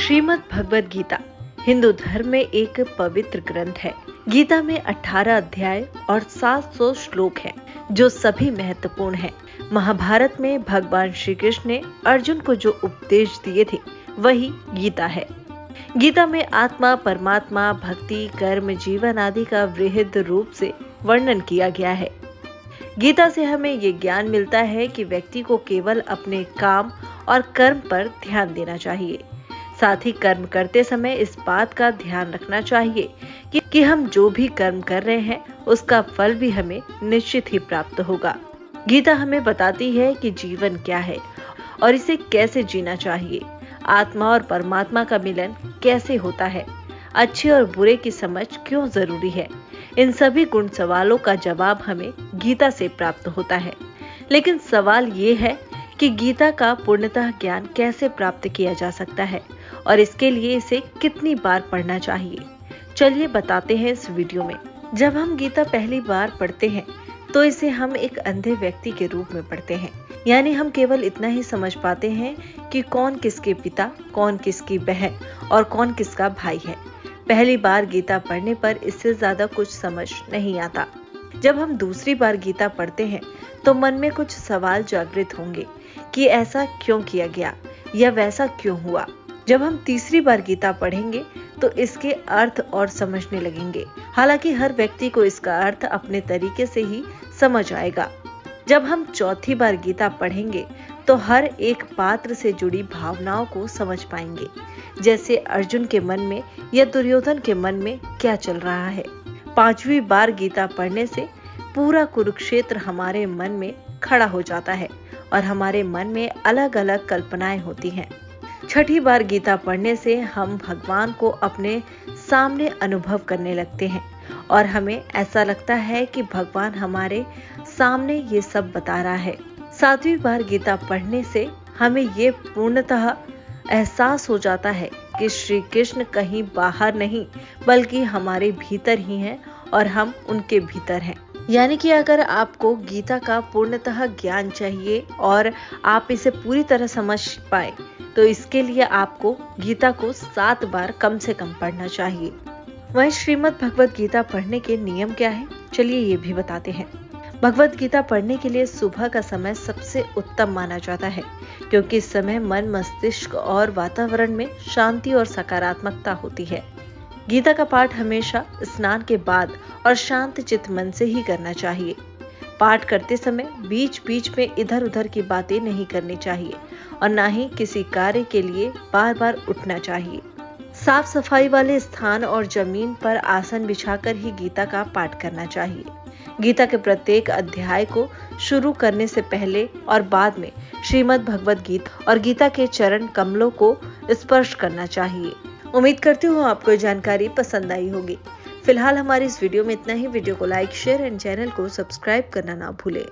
श्रीमद् भगवद गीता हिंदू धर्म में एक पवित्र ग्रंथ है। गीता में 18 अध्याय और 700 श्लोक हैं, जो सभी महत्वपूर्ण हैं। महाभारत में भगवान श्री कृष्ण ने अर्जुन को जो उपदेश दिए थे वही गीता है। गीता में आत्मा, परमात्मा, भक्ति, कर्म, जीवन आदि का वृहद रूप से वर्णन किया गया है। गीता से हमें ये ज्ञान मिलता है कि व्यक्ति को केवल अपने काम और कर्म पर ध्यान देना चाहिए। साथ ही कर्म करते समय इस बात का ध्यान रखना चाहिए कि हम जो भी कर्म कर रहे हैं उसका फल भी हमें निश्चित ही प्राप्त होगा। गीता हमें बताती है कि जीवन क्या है और इसे कैसे जीना चाहिए। आत्मा और परमात्मा का मिलन कैसे होता है, अच्छे और बुरे की समझ क्यों जरूरी है। इन सभी गुण सवालों का जवाब हमें गीता से प्राप्त होता है। लेकिन सवाल ये है कि गीता का पूर्णतः ज्ञान कैसे प्राप्त किया जा सकता है और इसके लिए इसे कितनी बार पढ़ना चाहिए। चलिए बताते हैं इस वीडियो में। जब हम गीता पहली बार पढ़ते हैं तो इसे हम एक अंधे व्यक्ति के रूप में पढ़ते हैं, यानी हम केवल इतना ही समझ पाते हैं कि कौन किसके पिता, कौन किसकी बहन और कौन किसका भाई है। पहली बार गीता पढ़ने पर इससे ज्यादा कुछ समझ नहीं आता। जब हम दूसरी बार गीता पढ़ते हैं तो मन में कुछ सवाल जागृत होंगे कि ऐसा क्यों किया गया या वैसा क्यों हुआ। जब हम तीसरी बार गीता पढ़ेंगे तो इसके अर्थ और समझने लगेंगे। हालांकि हर व्यक्ति को इसका अर्थ अपने तरीके से ही समझ आएगा। जब हम चौथी बार गीता पढ़ेंगे तो हर एक पात्र से जुड़ी भावनाओं को समझ पाएंगे, जैसे अर्जुन के मन में या दुर्योधन के मन में क्या चल रहा है। पांचवी बार गीता पढ़ने से पूरा कुरुक्षेत्र हमारे मन में खड़ा हो जाता है और हमारे मन में अलग अलग कल्पनाएं होती हैं। छठी बार गीता पढ़ने से हम भगवान को अपने सामने अनुभव करने लगते हैं और हमें ऐसा लगता है कि भगवान हमारे सामने ये सब बता रहा है। सातवीं बार गीता पढ़ने से हमें ये पूर्णतः एहसास हो जाता है कि श्री कृष्ण कहीं बाहर नहीं बल्कि हमारे भीतर ही हैं और हम उनके भीतर हैं। यानी कि अगर आपको गीता का पूर्णतः ज्ञान चाहिए और आप इसे पूरी तरह समझ पाए तो इसके लिए आपको गीता को 7 बार कम से कम पढ़ना चाहिए। वहीं श्रीमद् भगवद गीता पढ़ने के नियम क्या है, चलिए ये भी बताते हैं। भगवद गीता पढ़ने के लिए सुबह का समय सबसे उत्तम माना जाता है, क्योंकि इस समय मन, मस्तिष्क और वातावरण में शांति और सकारात्मकता होती है। गीता का पाठ हमेशा स्नान के बाद और शांत चित्त मन से ही करना चाहिए। पाठ करते समय बीच बीच में इधर उधर की बातें नहीं करनी चाहिए और ना ही किसी कार्य के लिए बार बार उठना चाहिए। साफ सफाई वाले स्थान और जमीन पर आसन बिछाकर ही गीता का पाठ करना चाहिए। गीता के प्रत्येक अध्याय को शुरू करने से पहले और बाद में श्रीमद् भगवद गीता और गीता के चरण कमलों को स्पर्श करना चाहिए। उम्मीद करती हूँ आपको जानकारी पसंद आई होगी। फिलहाल हमारी इस वीडियो में इतना ही। वीडियो को लाइक, शेयर एंड चैनल को सब्सक्राइब करना ना भूलें।